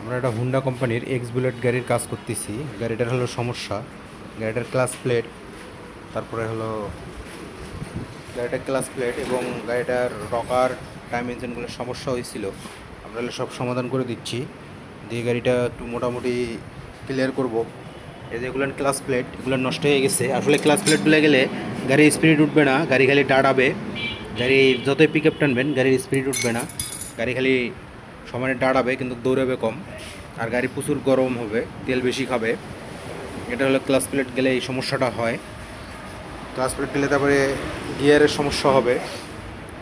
আমরা একটা হুন্ডা কোম্পানির এক্স বুলেট গাড়ির কাজ করতেছি। গাড়িটার হলো সমস্যা, গাড়িটার ক্লাস প্লেট, তারপরে হলো গাড়িটার ক্লাস প্লেট এবং গাড়িটার রকার টাইম ইঞ্জিনগুলোর সমস্যা হয়েছিল। আমরা হলো সব সমাধান করে দিচ্ছি, দিয়ে গাড়িটা একটু মোটামুটি ক্লিয়ার করব। এই যে এগুলো ক্লাস প্লেট, এগুলো নষ্ট হয়ে গেছে। আসলে ক্লাস প্লেটগুলো গেলে গাড়ির স্পিড উঠবে না, গাড়ি খালি দাঁড়াবে। গাড়ি যতই পিক আপ টানবেন গাড়ির স্পিড উঠবে না, গাড়ি খালি সমানে দাঁড়াবে কিন্তু দৌড়াবে কম। আর গাড়ি প্রচুর গরম হবে, তেল বেশি খাবে। এটা হলো ক্লাস প্লেট গেলে এই সমস্যাটা হয়। ক্লাস প্লেট গেলে তারপরে গিয়ারের সমস্যা হবে।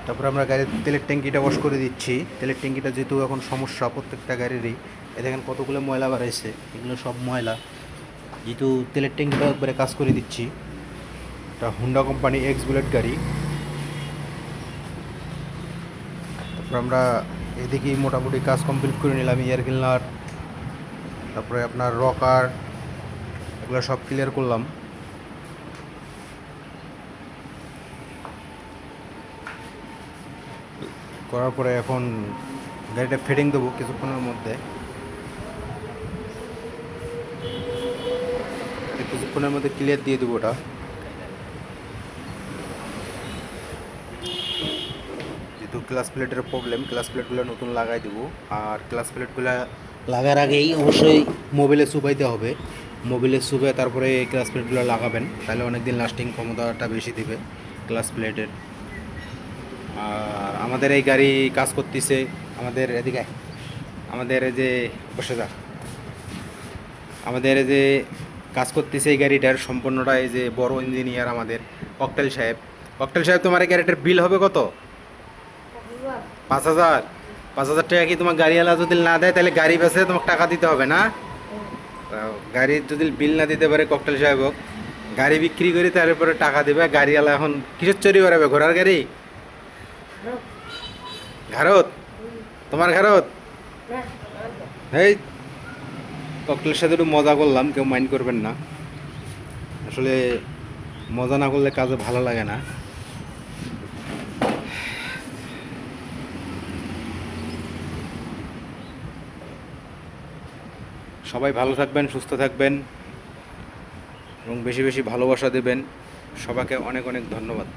তারপরে আমরা গাড়ির তেলের ট্যাঙ্কিটা ওয়াশ করে দিচ্ছি। তেলের ট্যাঙ্কিটা যেহেতু এখন সমস্যা প্রত্যেকটা গাড়িরই, এ দেখেন কতগুলো ময়লা বাড়াইছে, এগুলো সব ময়লা। যেহেতু তেলের ট্যাঙ্কিটা একবারে কাজ করে দিচ্ছি। এটা হুন্ডা কোম্পানি এক্স বুলেট গাড়ি। তারপরে আমরা এদিকে মোটামুটি কাজ কমপ্লিট করে নিলাম। এয়ার ক্লিনার, তারপরে আপনার রকার, এগুলো সব ক্লিয়ার করলাম। করার পরে এখন গাড়িটা ফিটিং দেবো কিছুক্ষণের মধ্যে। কিছুক্ষণের মধ্যে ক্লিয়ার দিয়ে দেবো ওটা। যেহেতু ক্লাস প্লেটের প্রবলেম, ক্লাস প্লেটগুলো নতুন লাগাই দেবো। আর ক্লাস প্লেটগুলো লাগার আগেই অবশ্যই মোবিলে চুবাইতে হবে। মোবিলে চুবে তারপরে ক্লাস প্লেটগুলো লাগাবেন, তাহলে অনেক দিন লাস্টিং ক্ষমতাটা বেশি দিবে ক্লাস প্লেটের। আর আমাদের এই গাড়ি কাজ করতেছে আমাদের এদিকে, আমাদের এই যে বসে যা, আমাদের এই যে কাজ করতেছে এই গাড়িটার সম্পূর্ণটা এই যে বড় ইঞ্জিনিয়ার আমাদের ককটেল সাহেব। ককটেল সাহেব, তোমার এই গাড়িটার বিল হবে কত? 5,000। 5,000 টাকা কি তোমার গাড়িওয়ালা যদি না দেয় তাহলে গাড়ি বেচে তোমাকে টাকা দিতে হবে না? গাড়ির যদি বিল না দিতে পারে ককটেল সাহেব, গাড়ি বিক্রি করে তারপরে টাকা দেবে গাড়িওয়ালা। এখন কিসের চুরি করাবে? ঘোড়ার গাড়ি? ঘারত? তোমার ঘারত? এই ককটেলের সাথে একটু মজা করলাম, কেউ মাইন্ড করবেন না। আসলে মজা না করলে কাজে ভালো লাগে না। সবাই ভালো থাকবেন, সুস্থ থাকবেন এবং বেশি বেশি ভালোবাসা দেবেন। সবাইকে অনেক অনেক ধন্যবাদ।